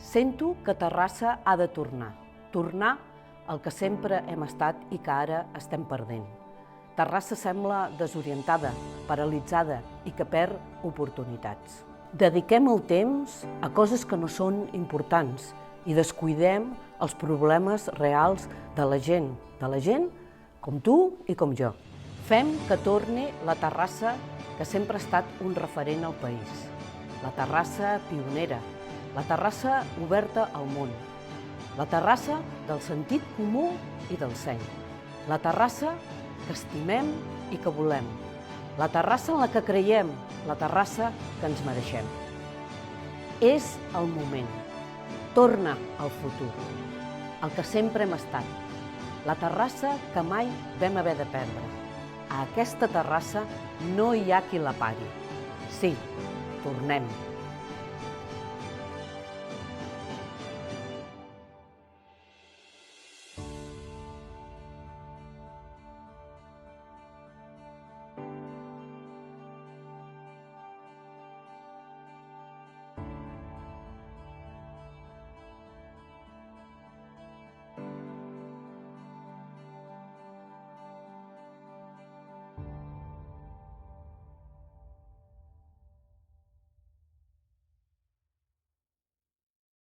Sento que Terrassa ha de tornar. Tornar al que sempre hem estat i que ara estem perdent. Terrassa sembla desorientada, paralitzada i que perd oportunitats. Dediquem el temps a coses que no són importants i descuidem els problemes reals de la gent com tu i com jo. Fem que torni la Terrassa que sempre ha estat un referent al país. La Terrassa pionera, la Terrassa oberta al món, la Terrassa del sentit comú i del seny, la Terrassa que estimem i que volem, la Terrassa en la que creiem, la Terrassa que ens mereixem. És el moment. Torna al futur, el que sempre hem estat, la Terrassa que mai vam haver de perdre. A aquesta Terrassa no hi ha qui la pari. Sí, tornem.